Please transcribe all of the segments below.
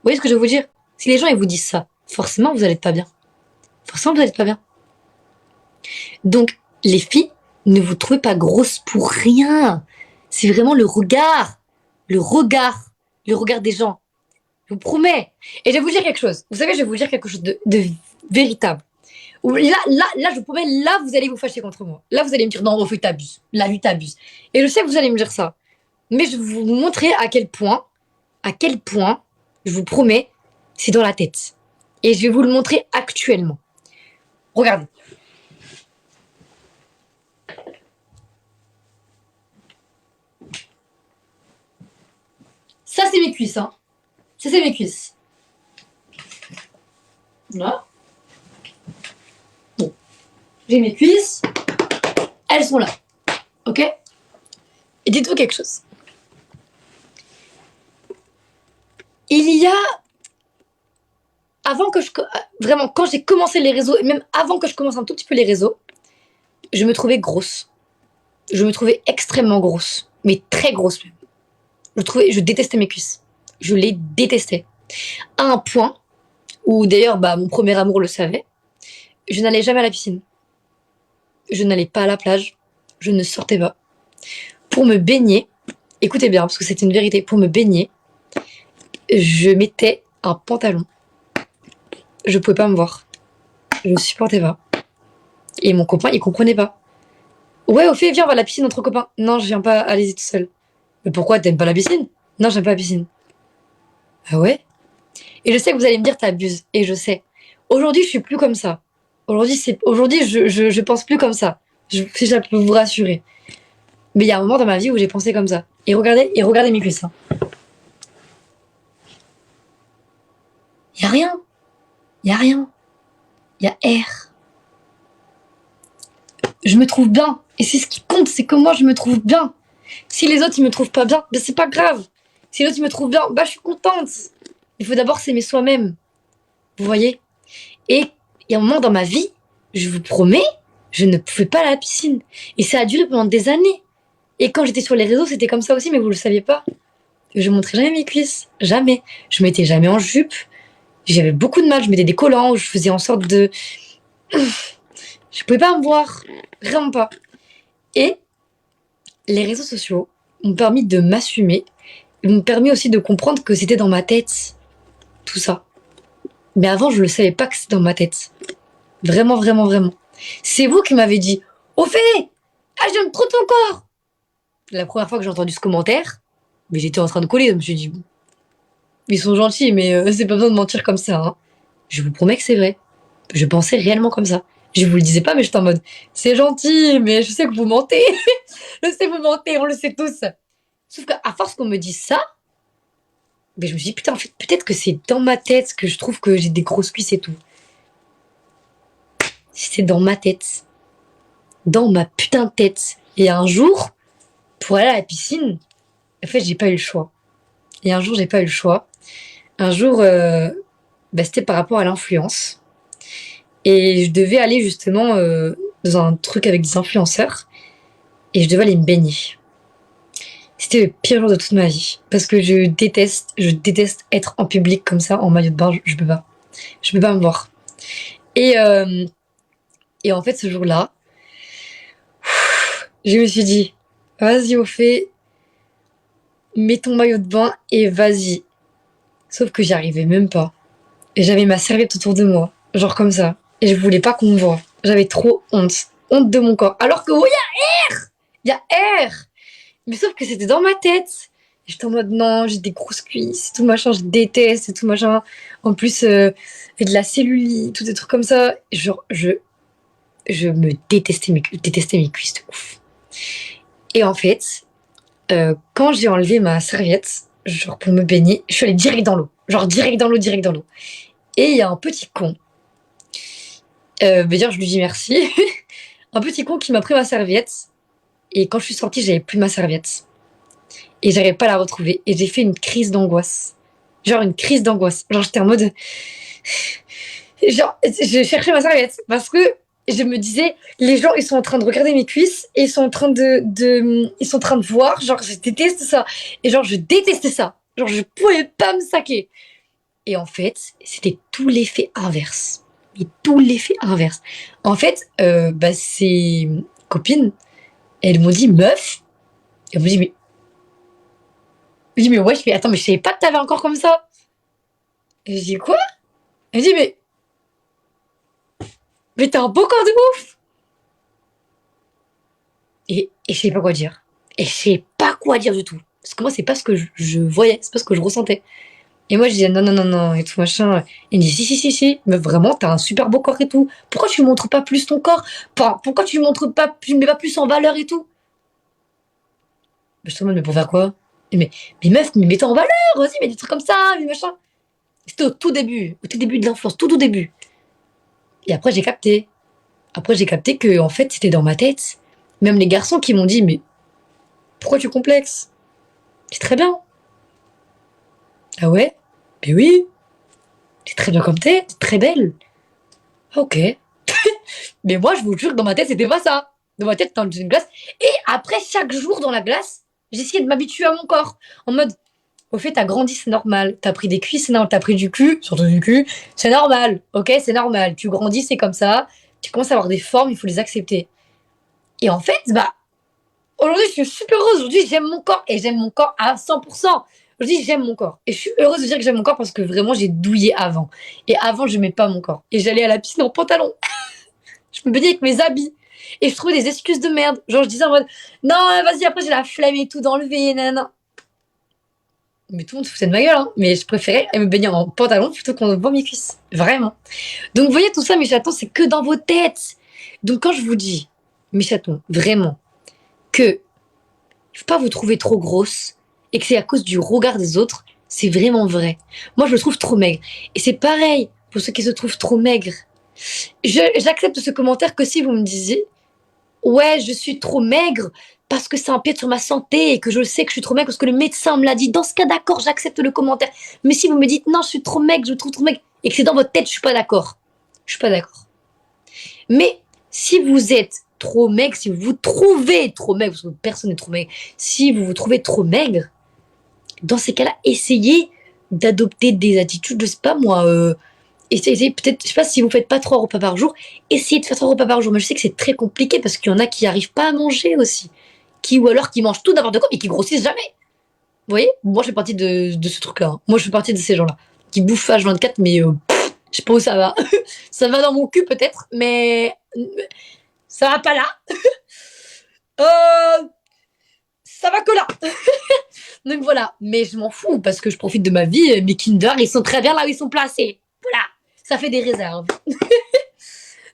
voyez ce que je veux vous dire? Si les gens ils vous disent ça, forcément vous allez être pas bien. Forcément vous allez être pas bien. Donc les filles, ne vous trouvez pas grosse pour rien. C'est vraiment le regard, le regard des gens. Je vous promets. Et je vais vous dire quelque chose. Vous savez, je vais vous dire quelque chose de véritable. Là, je vous promets, là, vous allez vous fâcher contre moi. Là, vous allez me dire, non, Ophélie, t'abuses. Là, lui, t'abuses. Et je sais que vous allez me dire ça. Mais je vais vous montrer à quel point, je vous promets, c'est dans la tête. Et je vais vous le montrer actuellement. Regardez. Ça, c'est mes cuisses, hein. Ça, c'est mes cuisses. Là. Bon. J'ai mes cuisses. Elles sont là. Ok? Et dites-vous quelque chose. Il y a avant que vraiment, quand j'ai commencé les réseaux, et même avant que je commence un tout petit peu les réseaux, je me trouvais grosse. Je me trouvais extrêmement grosse. Mais très grosse même. Je détestais mes cuisses. Je les détestais. À un point où, d'ailleurs, mon premier amour le savait, je n'allais jamais à la piscine. Je n'allais pas à la plage. Je ne sortais pas. Pour me baigner, écoutez bien, parce que c'est une vérité, pour me baigner, je mettais un pantalon. Je pouvais pas me voir. Je ne supportais pas. Et mon copain, il comprenait pas. Ouais, au fait, viens, on va à la piscine entre copains. Non, je viens pas, allez-y tout seul. Mais pourquoi, t'aimes pas la piscine? Non, j'aime pas la piscine. Ah ouais? Et je sais que vous allez me dire, t'abuses. Et je sais. Aujourd'hui, je suis plus comme ça. Aujourd'hui, je pense plus comme ça. Si ça peut vous rassurer. Mais il y a un moment dans ma vie où j'ai pensé comme ça. Et regardez mes cuisses. Hein. Y a rien. Y a rien. Y a air. Je me trouve bien. Et c'est ce qui compte, c'est que moi, je me trouve bien. Si les autres, ils me trouvent pas bien, c'est pas grave. Si les autres, ils me trouvent bien, je suis contente. Il faut d'abord s'aimer soi-même. Vous voyez? Et il y a un moment dans ma vie, je vous promets, je ne pouvais pas aller à la piscine. Et ça a duré pendant des années. Et quand j'étais sur les réseaux, c'était comme ça aussi, mais vous le saviez pas. Je montrais jamais mes cuisses. Jamais. Je mettais jamais en jupe. J'avais beaucoup de mal. Je mettais des collants. Je faisais en sorte de... Je pouvais pas me voir. Vraiment pas. Et les réseaux sociaux m'ont permis de m'assumer. Ils m'ont permis aussi de comprendre que c'était dans ma tête. Tout ça. Mais avant, je ne savais pas que c'était dans ma tête. Vraiment, vraiment, vraiment. C'est vous qui m'avez dit, au fait, j'aime trop ton corps. La première fois que j'ai entendu ce commentaire, mais j'étais en train de coller. Je me suis dit, ils sont gentils, mais c'est pas besoin de mentir comme ça. Hein. Je vous promets que c'est vrai. Je pensais réellement comme ça. Je vous le disais pas, mais j'étais en mode, c'est gentil, mais je sais que vous mentez. Je sais que vous mentez, on le sait tous. Sauf qu'à force qu'on me dise ça, je me suis dit, putain, en fait, peut-être que c'est dans ma tête que je trouve que j'ai des grosses cuisses et tout. C'est dans ma tête. Dans ma putain de tête. Et un jour, pour aller à la piscine, en fait, j'ai pas eu le choix. Et un jour, j'ai pas eu le choix. Un jour, c'était par rapport à l'influence. Et je devais aller justement dans un truc avec des influenceurs. Et je devais aller me baigner. C'était le pire jour de toute ma vie. Parce que je déteste être en public comme ça, en maillot de bain. Je peux pas. Je peux pas me voir. Et en fait, ce jour-là, je me suis dit, vas-y, au fait, mets ton maillot de bain et vas-y. Sauf que j'y arrivais même pas. Et j'avais ma serviette autour de moi, genre comme ça. Et je voulais pas qu'on me voie. J'avais trop honte. Honte de mon corps. Alors que, oui, il y a air. Mais sauf que c'était dans ma tête. Et j'étais en mode, non, j'ai des grosses cuisses, tout machin, je déteste, et tout machin. En plus, de la cellulite, tout des trucs comme ça. Genre, je me détestais mes cuisses de ouf. Et en fait, quand j'ai enlevé ma serviette, genre pour me baigner, je suis allée direct dans l'eau. Genre direct dans l'eau. Et il y a un petit con. D'ailleurs, je lui dis merci. Un petit con qui m'a pris ma serviette. Et quand je suis sortie, j'avais plus ma serviette. Et j'arrivais pas à la retrouver. Et j'ai fait une crise d'angoisse. Genre une crise d'angoisse. Genre j'étais en mode... Genre, je cherchais ma serviette. Parce que je me disais, les gens, ils sont en train de regarder mes cuisses. Et ils sont en train ils sont en train de voir. Genre, je déteste ça. Et genre, je détestais ça. Genre, je pouvais pas me saquer. Et en fait, c'était tout l'effet inverse. Et tout l'effet inverse. En fait, ces copines, elles m'ont dit meuf. Elles m'ont dit mais wesh, mais attends, mais je savais pas que t'avais encore comme ça. Et je dis quoi? Elle me dit mais t'es un beau corps de ouf. Et je sais pas quoi dire. Et je sais pas quoi dire du tout. Parce que moi, c'est pas ce que je voyais, c'est pas ce que je ressentais. Et moi, je disais non, non, non, non, et tout machin. Il me dit si, mais vraiment, t'as un super beau corps et tout. Pourquoi tu montres pas plus ton corps? Pourquoi tu montres pas, tu le mets pas plus en valeur et tout? Je te demande, mais pour faire quoi? Mais meuf, mais mets-toi en valeur, vas-y, mets des trucs comme ça, mais machin. C'était au tout début de l'enfance, tout au début. Et après, j'ai capté. Après, j'ai capté que, en fait, c'était dans ma tête. Même les garçons qui m'ont dit, mais pourquoi tu complexes? C'est très bien. Ah ouais? Mais oui, c'est très bien comme t'es très belle. Ah, ok. Mais moi, je vous jure que dans ma tête, c'était pas ça. Dans ma tête, dans une glace. Et après, chaque jour dans la glace, j'essayais de m'habituer à mon corps. En mode, au fait, t'as grandi, c'est normal. T'as pris des cuisses, c'est normal. T'as pris du cul, surtout du cul, c'est normal. Ok, c'est normal. Tu grandis, c'est comme ça. Tu commences à avoir des formes, il faut les accepter. Et en fait, aujourd'hui, je suis super heureuse. Aujourd'hui, j'aime mon corps et j'aime mon corps à 100%. Aujourd'hui, j'aime mon corps. Et je suis heureuse de dire que j'aime mon corps parce que vraiment, j'ai douillé avant. Et avant, je n'aimais pas mon corps. Et j'allais à la piscine en pantalon. Je me baignais avec mes habits. Et je trouvais des excuses de merde. Genre, je disais en mode, non, vas-y, après, j'ai la flemme et tout d'enlever, nanana. Mais tout le monde se foutait de ma gueule, hein. Mais je préférais me baigner en pantalon plutôt qu'on voit mes cuisses. Vraiment. Donc, vous voyez, tout ça, mes chatons, c'est que dans vos têtes. Donc, quand je vous dis, mes chatons, vraiment, que il faut pas vous trouver trop grosse et que c'est à cause du regard des autres, c'est vraiment vrai. Moi, je me trouve trop maigre. Et c'est pareil pour ceux qui se trouvent trop maigres. J'accepte ce commentaire que si vous me disiez, ouais, je suis trop maigre parce que ça empiète sur ma santé et que je sais que je suis trop maigre parce que le médecin me l'a dit. Dans ce cas, d'accord, j'accepte le commentaire. Mais si vous me dites, non, je suis trop maigre, je me trouve trop maigre, et que c'est dans votre tête, je suis pas d'accord. Je suis pas d'accord. Mais si vous êtes trop maigre, si vous vous trouvez trop maigre, parce que personne n'est trop maigre, si vous vous trouvez trop maigre, dans ces cas-là, essayez d'adopter des attitudes, je sais pas moi, essayez peut-être, je sais pas si vous faites pas 3 repas par jour, essayez de faire 3 repas par jour. Mais je sais que c'est très compliqué parce qu'il y en a qui arrivent pas à manger aussi. Ou alors qui mangent tout n'importe quoi mais qui grossissent jamais. Vous voyez? Moi, je fais partie de ce truc-là, hein. Moi, je fais partie de ces gens-là. Qui bouffent H24, mais je sais pas où ça va. Ça va dans mon cul peut-être, mais ça va pas là. Euh, Ça va que là. Donc voilà. Mais je m'en fous parce que je profite de ma vie. Mes Kinder, ils sont très bien là où ils sont placés. Voilà. Ça fait des réserves.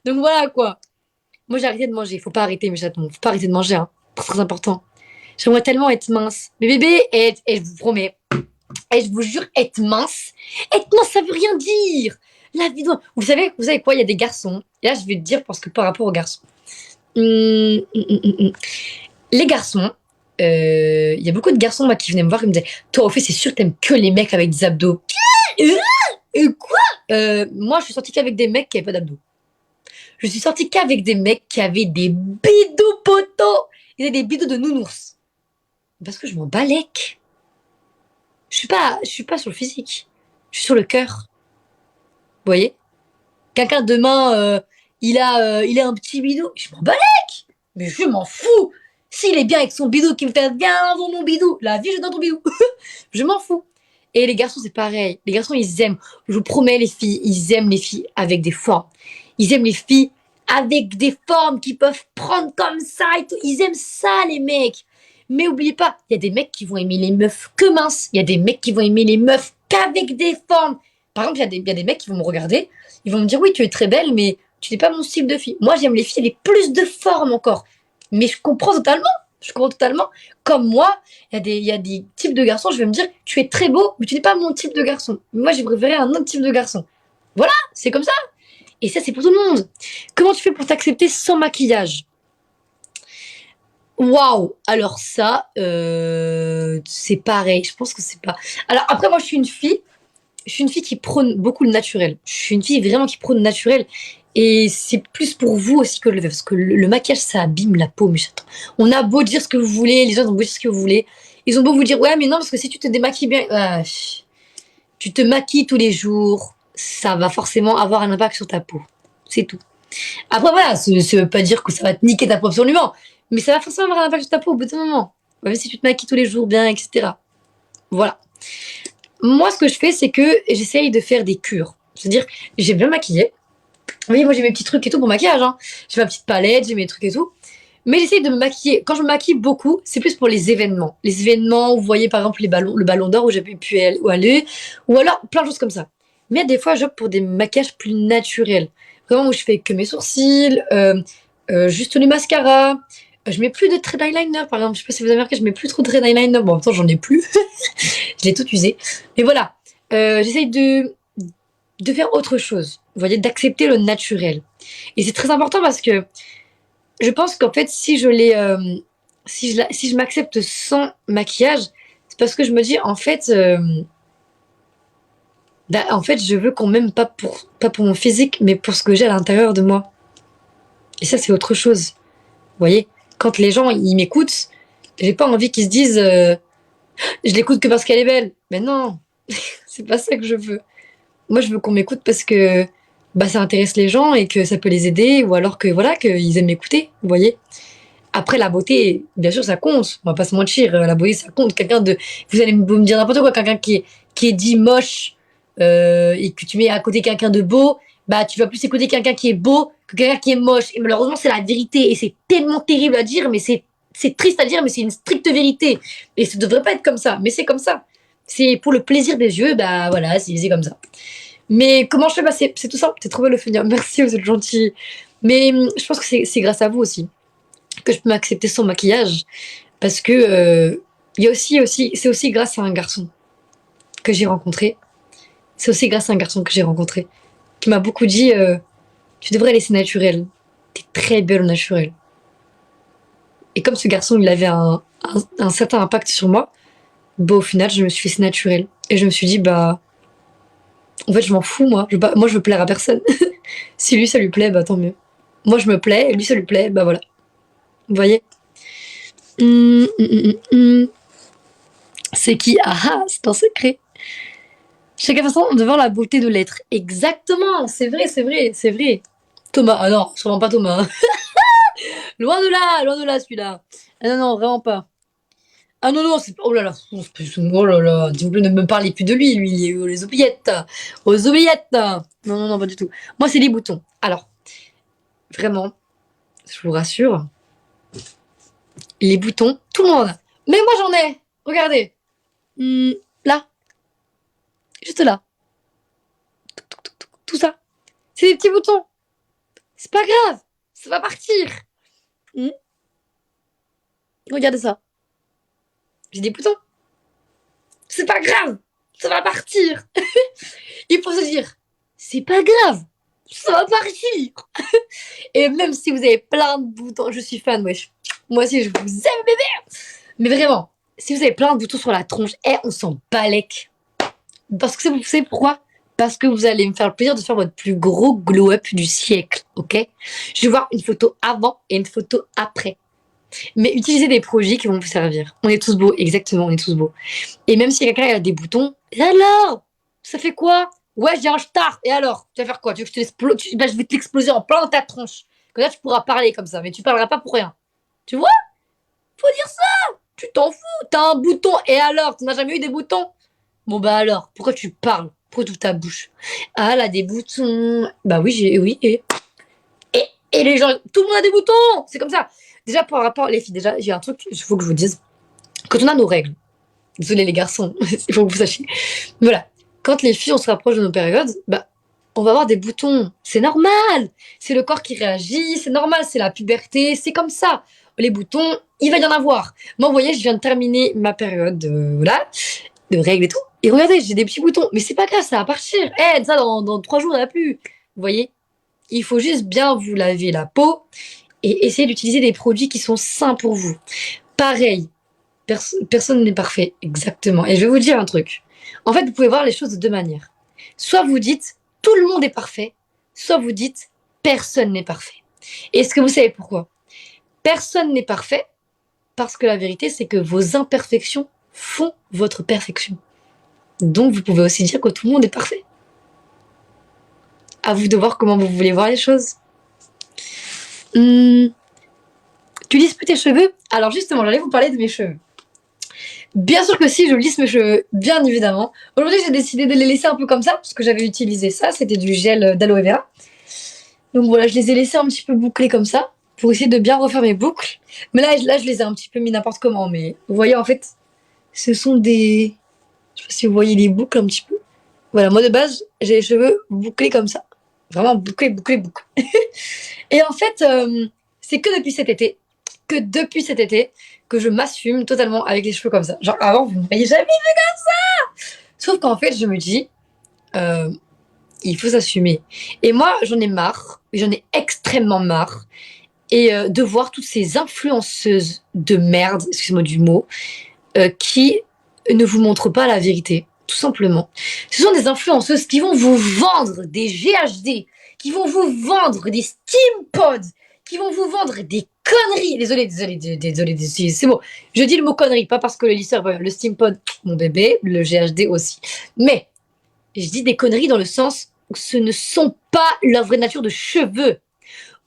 Donc voilà quoi. Moi, j'ai arrêté de manger. Faut pas arrêter, mes chatons. Faut pas arrêter de manger, hein. C'est très important. J'aimerais tellement être mince. Mais bébé, et je vous promets, et je vous jure, être mince, ça veut rien dire. La vie doit... Vous savez quoi? Il y a des garçons. Et là, je vais te dire parce que par rapport aux garçons. Hum. Les garçons, il y a beaucoup de garçons moi, qui venaient me voir et me disaient, toi, au fait, c'est sûr que t'aimes que les mecs avec des abdos. Quoi? Moi, je suis sortie qu'avec des mecs qui avaient pas d'abdos. Je suis sortie qu'avec des mecs qui avaient des bidous potos. Ils avaient des bidous de nounours. Parce que je m'en balèque. Je suis pas sur le physique. Je suis sur le cœur. Vous voyez? Quelqu'un demain, il a un petit bidou. Je m'en balèque. Mais je m'en fous. S'il est bien avec son bidou, qu'il me fait bien dans mon bidou. La vie, je dans ton bidou. Je m'en fous. Et les garçons, c'est pareil. Les garçons, ils aiment. Je vous promets, les filles, ils aiment les filles avec des formes. Ils aiment les filles avec des formes qui peuvent prendre comme ça et tout. Ils aiment ça, les mecs. Mais oubliez pas, il y a des mecs qui vont aimer les meufs que minces. Il y a des mecs qui vont aimer les meufs qu'avec des formes. Par exemple, il y a des mecs qui vont me regarder. Ils vont me dire, oui, tu es très belle, mais tu n'es pas mon style de fille. Moi, j'aime les filles avec plus de forme encore. Mais je comprends totalement. Je comprends totalement. Comme moi, il y a des types de garçons, je vais me dire, tu es très beau, mais tu n'es pas mon type de garçon. Moi, j'ai préféré un autre type de garçon. Voilà, c'est comme ça. Et ça, c'est pour tout le monde. Comment tu fais pour t'accepter sans maquillage? Waouh! Alors ça, c'est pareil. Je pense que c'est pas. Alors après, moi, je suis une fille qui prône beaucoup le naturel. Je suis une fille vraiment qui prône le naturel. Et c'est plus pour vous aussi que parce que le maquillage, ça abîme la peau, mais chatons. On a beau dire ce que vous voulez, les gens ont beau dire ce que vous voulez. Ils ont beau vous dire, ouais, mais non, parce que si tu te démaquilles bien, Tu te maquilles tous les jours, ça va forcément avoir un impact sur ta peau. C'est tout. Après, voilà, ça veut pas dire que ça va te niquer ta peau absolument, mais ça va forcément avoir un impact sur ta peau au bout d'un moment. Même si tu te maquilles tous les jours bien, etc. Voilà. Moi, ce que je fais, c'est que j'essaye de faire des cures. C'est-à-dire, j'aime bien maquiller. Oui, moi j'ai mes petits trucs et tout pour maquillage, hein. J'ai ma petite palette, j'ai mes trucs et tout. Mais j'essaye de me maquiller. Quand je me maquille beaucoup, c'est plus pour les événements. Les événements où vous voyez par exemple les ballons, le ballon d'or où j'avais pu aller, ou alors plein de choses comme ça. Mais des fois, j'opte pour des maquillages plus naturels. Vraiment où je fais que mes sourcils, juste les mascaras. Je mets plus de trait d'eyeliner, par exemple. Je sais pas si vous avez remarqué, je mets plus trop de trait d'eyeliner. Bon, en même temps, j'en ai plus. Je l'ai tout usé. Mais voilà. J'essaye de faire autre chose. Vous voyez, d'accepter le naturel. Et c'est très important parce que je pense qu'en fait, si je m'accepte sans maquillage, c'est parce que je me dis, en fait, je veux qu'on m'aime pas pour mon physique, mais pour ce que j'ai à l'intérieur de moi. Et ça, c'est autre chose. Vous voyez, quand les gens, ils m'écoutent, j'ai pas envie qu'ils se disent, je l'écoute que parce qu'elle est belle. Mais non, c'est pas ça que je veux. Moi, je veux qu'on m'écoute parce que bah, ça intéresse les gens et que ça peut les aider, ou alors que voilà, qu'ils aiment m'écouter, vous voyez. Après, la beauté, bien sûr, ça compte. On va pas se mentir, la beauté, ça compte. Vous allez me dire n'importe quoi, quelqu'un qui est dit moche et que tu mets à côté quelqu'un de beau, bah tu vas plus écouter quelqu'un qui est beau que quelqu'un qui est moche. Et malheureusement, c'est la vérité et c'est tellement terrible à dire, mais c'est triste à dire, mais c'est une stricte vérité. Et ça devrait pas être comme ça, mais c'est comme ça. C'est pour le plaisir des yeux, bah voilà, c'est comme ça. Mais comment je fais? Bah, c'est tout simple. T'es trop belle, Ophélia. Merci, vous êtes gentil. Mais je pense que c'est grâce à vous aussi que je peux m'accepter sans maquillage. Parce que il y a c'est aussi grâce à un garçon que j'ai rencontré. C'est aussi grâce à un garçon que j'ai rencontré qui m'a beaucoup dit tu devrais laisser naturel. T'es très belle au naturel. Et comme ce garçon, il avait un certain impact sur moi, bah au final, je me suis laissée naturel. Et je me suis dit, bah, en fait, je m'en fous, moi. Moi, je veux plaire à personne. Si lui, ça lui plaît, bah tant mieux. Moi, je me plais, et lui, ça lui plaît, bah voilà. Vous voyez. Hum. C'est qui? Ah ah, c'est un secret. Chacun façon devant la beauté de l'être. Exactement, c'est vrai, c'est vrai, c'est vrai. Thomas, ah non, sûrement pas Thomas, hein. Loin de là celui-là. Ah non, non, vraiment pas. Ah non, non, c'est... Oh là là, s'il vous plaît, ne me parlez plus de lui, il est les oubliettes. Aux oubliettes. Non, non, non, pas du tout. Moi, c'est les boutons. Alors, vraiment, je vous rassure, les boutons, tout le monde en a. Mais moi, j'en ai. Regardez. Là, juste là. Tout ça. C'est des petits boutons. C'est pas grave. Ça va partir. Hmm. Regardez ça. J'ai des boutons. C'est pas grave. Ça va partir. Il faut se dire, c'est pas grave. Ça va partir. Et même si vous avez plein de boutons, je suis fan, wesh. Moi aussi, je vous aime, bébé. Mais vraiment, si vous avez plein de boutons sur la tronche, on s'en balèque. Parce que vous savez pourquoi? Parce que vous allez me faire le plaisir de faire votre plus gros glow-up du siècle, ok? Je vais voir une photo avant et une photo après. Mais utilisez des produits qui vont vous servir. On est tous beaux, exactement, on est tous beaux. Et même si quelqu'un a des boutons, et alors? Ça fait quoi? Ouais, j'ai un star. Et alors? Tu vas faire quoi? Tu veux que je te l'explose? Ben, je vais te l'exploser en plein dans ta tronche. Comme ça, tu pourras parler comme ça, mais tu parleras pas pour rien. Tu vois? Faut dire ça! Tu t'en fous? T'as un bouton. Et alors? Tu n'as jamais eu des boutons? Bon, bah alors, pourquoi tu parles? Pourquoi tu ta bouche? Ah, elle a des boutons. Bah oui, oui, et les gens, tout le monde a des boutons! C'est comme ça. Déjà, par rapport, les filles, déjà, j'ai un truc, il faut que je vous dise. Quand on a nos règles, désolé les garçons, il faut que vous sachiez. Voilà. Quand les filles, on se rapproche de nos périodes, bah, on va avoir des boutons. C'est normal. C'est le corps qui réagit. C'est normal. C'est la puberté. C'est comme ça. Les boutons, il va y en avoir. Moi, vous voyez, je viens de terminer ma période, voilà, de règles et tout. Et regardez, j'ai des petits boutons. Mais c'est pas grave, ça va partir. Ça, dans 3 jours, il n'y en a plus. Vous voyez? Il faut juste bien vous laver la peau et essayer d'utiliser des produits qui sont sains pour vous. Pareil, personne n'est parfait, exactement. Et je vais vous dire un truc. En fait, vous pouvez voir les choses de deux manières. Soit vous dites tout le monde est parfait, soit vous dites personne n'est parfait. Et est-ce que vous savez pourquoi? Personne n'est parfait parce que la vérité, c'est que vos imperfections font votre perfection. Donc, vous pouvez aussi dire que tout le monde est parfait. À vous de voir comment vous voulez voir les choses. Tu lisses plus tes cheveux? Alors justement, j'allais vous parler de mes cheveux. Bien sûr que si, je lisse mes cheveux, bien évidemment. Aujourd'hui, j'ai décidé de les laisser un peu comme ça, parce que j'avais utilisé ça, c'était du gel d'aloe vera. Donc voilà, je les ai laissés un petit peu bouclés comme ça, pour essayer de bien refaire mes boucles. Mais là, je les ai un petit peu mis n'importe comment, mais vous voyez, en fait, ce sont des... Je sais pas si vous voyez les boucles un petit peu. Voilà, moi de base, j'ai les cheveux bouclés comme ça. Vraiment bouclés, bouclés, bouclés. Et en fait, c'est que depuis cet été, que je m'assume totalement avec les cheveux comme ça. Genre avant, vous ne me voyez jamais vu comme ça. Sauf qu'en fait, je me dis, il faut s'assumer. Et moi, j'en ai marre, j'en ai extrêmement marre, et de voir toutes ces influenceuses de merde, excusez-moi du mot, qui ne vous montrent pas la vérité, tout simplement. Ce sont des influenceuses qui vont vous vendre des GHD, qui vont vous vendre des Steam Pods, qui vont vous vendre des conneries. Désolé, c'est bon. Je dis le mot connerie, pas parce que le lisseur, le Steam Pod, mon bébé, le GHD aussi. Mais je dis des conneries dans le sens où ce ne sont pas la vraie nature de cheveux.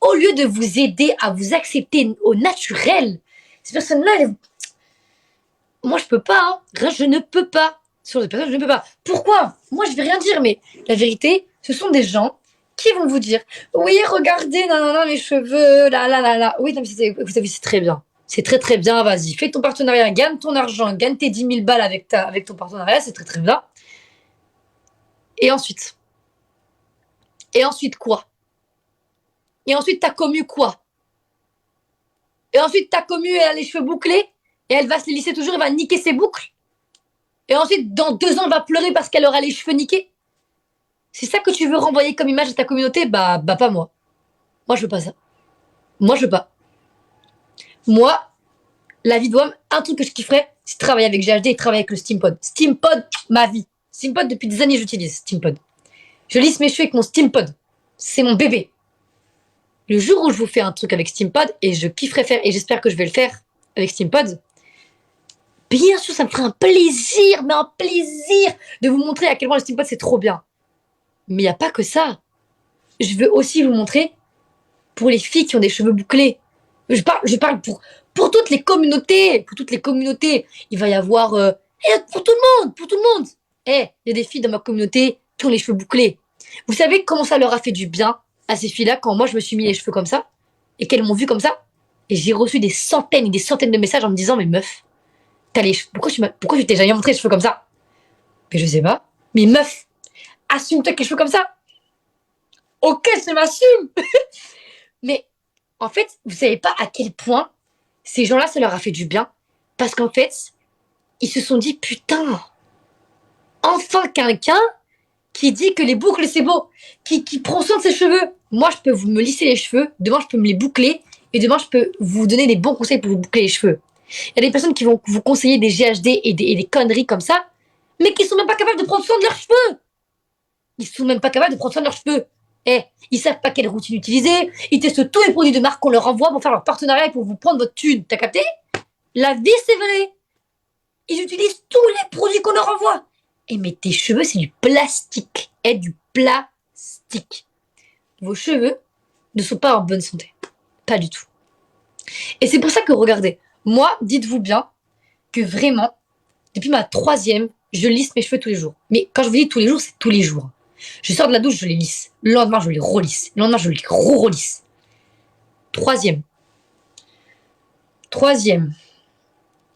Au lieu de vous aider à vous accepter au naturel, ces personnes-là, moi, je peux pas, hein. Je ne peux pas. Sur des personnes, je ne peux pas. Pourquoi? Moi, je vais rien dire, mais la vérité, ce sont des gens qui vont vous dire, oui, regardez, nanana, mes cheveux, là, là, là, là. Oui, non, mais vous savez, c'est très bien. C'est très, très bien, vas-y. Fais ton partenariat, gagne ton argent, gagne tes 10 000 balles avec ton partenariat, c'est très, très bien. Et ensuite? Et ensuite, quoi? Et ensuite, ta commu, quoi? Et ensuite, ta commu, elle a les cheveux bouclés, et elle va se les lisser toujours, elle va niquer ses boucles. Et ensuite, dans 2 ans, elle va pleurer parce qu'elle aura les cheveux niqués. C'est ça que tu veux renvoyer comme image à ta communauté? Bah pas moi. Moi, je veux pas ça. Moi, je veux pas. Moi, la vie de WAM, un truc que je kifferais, c'est travailler avec GHD et travailler avec le Steampod. Steampod, ma vie. Steampod, depuis des années, j'utilise Steampod. Je lisse mes cheveux avec mon Steampod. C'est mon bébé. Le jour où je vous fais un truc avec Steampod, et je kifferais faire, et j'espère que je vais le faire avec Steampod, bien sûr, ça me ferait un plaisir, mais un plaisir de vous montrer à quel point le Steampod, c'est trop bien. Mais il n'y a pas que ça. Je veux aussi vous montrer pour les filles qui ont des cheveux bouclés. Je parle pour toutes les communautés. Pour toutes les communautés. Il va y avoir... pour tout le monde. Pour tout le monde. Il y a des filles dans ma communauté qui ont les cheveux bouclés. Vous savez comment ça leur a fait du bien à ces filles-là quand moi je me suis mis les cheveux comme ça et qu'elles m'ont vu comme ça? Et j'ai reçu des centaines et des centaines de messages en me disant, mais meuf, pourquoi tu t'es jamais montré les cheveux comme ça? Mais je sais pas. Mais meuf, assume-toi avec les cheveux comme ça. Ok, je m'assume. Mais en fait, vous savez pas à quel point ces gens-là, ça leur a fait du bien. Parce qu'en fait, ils se sont dit, putain, enfin quelqu'un qui dit que les boucles, c'est beau, qui prend soin de ses cheveux. Moi, je peux me lisser les cheveux, demain, je peux me les boucler, et demain, je peux vous donner des bons conseils pour vous boucler les cheveux. Il y a des personnes qui vont vous conseiller des GHD et des conneries comme ça, mais qui sont même pas capables de prendre soin de leurs cheveux. Ils sont même pas capables de prendre soin de leurs cheveux. Ils savent pas quelle routine utiliser, ils testent tous les produits de marque qu'on leur envoie pour faire leur partenariat et pour vous prendre votre thune. T'as capté? La vie, c'est vrai. Ils utilisent tous les produits qu'on leur envoie. Mais tes cheveux, c'est du plastique. Du plastique. Vos cheveux ne sont pas en bonne santé. Pas du tout. Et c'est pour ça que, regardez, moi, dites-vous bien que vraiment, depuis ma 3e, je lisse mes cheveux tous les jours. Mais quand je vous dis tous les jours, c'est tous les jours. Je sors de la douche, je les lisse. Le lendemain, je les relisse. Le lendemain, je les relisse. 3e.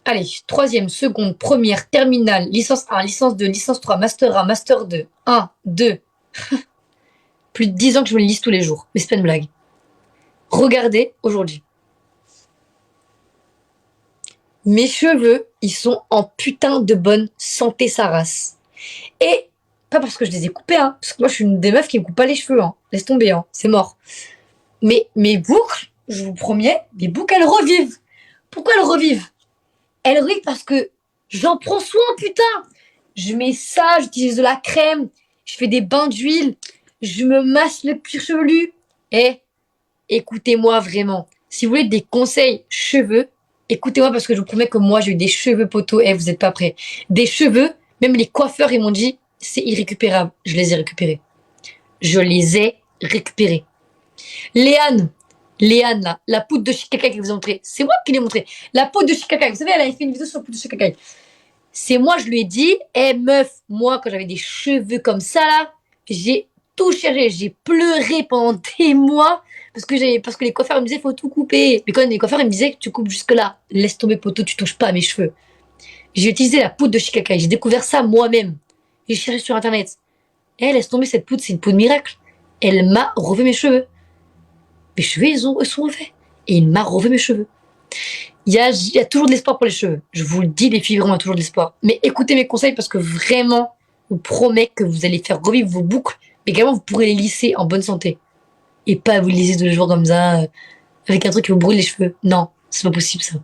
Allez, 3e, seconde, première, terminale, licence 1, licence 2, licence 3, master 1, master 2. 1, 2. Plus de 10 ans que je me les lisse tous les jours. Mais c'est pas une blague. Regardez aujourd'hui. Mes cheveux, ils sont en putain de bonne santé, sa race. Et pas parce que je les ai coupés, hein. Parce que moi, je suis une des meufs qui ne coupe pas les cheveux, hein. Laisse tomber, hein. C'est mort. Mais mes boucles, je vous promets, mes boucles, elles revivent. Pourquoi elles revivent? Elles revivent parce que j'en prends soin, putain. Je mets ça, j'utilise de la crème, je fais des bains d'huile, je me masse le cuir chevelu. Écoutez-moi vraiment. Si vous voulez des conseils cheveux, écoutez-moi parce que je vous promets que moi, j'ai eu des cheveux poteaux. Vous êtes pas prêts. Des cheveux, Même les coiffeurs, ils m'ont dit, c'est irrécupérable. Je les ai récupérés. Je les ai récupérés. Léane, Léane, là, la poudre de Shikakai que vous a montré, c'est moi qui l'ai montré. La poudre de Shikakai, vous savez, elle avait fait une vidéo sur la poudre de Shikakai. C'est moi, je lui ai dit, hé meuf, moi, quand j'avais des cheveux comme ça, là, j'ai tout cherché, j'ai pleuré pendant des mois parce que les coiffeurs ils me disaient, faut tout couper. Mais quand les coiffeurs ils me disaient, tu coupes jusque là, laisse tomber poteau, tu touches pas à mes cheveux. J'ai utilisé la poudre de Shikakai, j'ai découvert ça moi-même. J'ai cherché sur internet. Eh, laisse tomber cette poudre, c'est une poudre miracle. Elle m'a refait mes cheveux. Mes cheveux, ils sont refaits. Et il m'a refait mes cheveux. Il y a toujours de l'espoir pour les cheveux. Je vous le dis, les filles, vraiment, il y a toujours de l'espoir. Mais écoutez mes conseils parce que vraiment, je vous promets que vous allez faire revivre vos boucles. Mais également, vous pourrez les lisser en bonne santé. Et pas vous les lisser tous les jours comme ça, avec un truc qui vous brûle les cheveux. Non, c'est pas possible ça.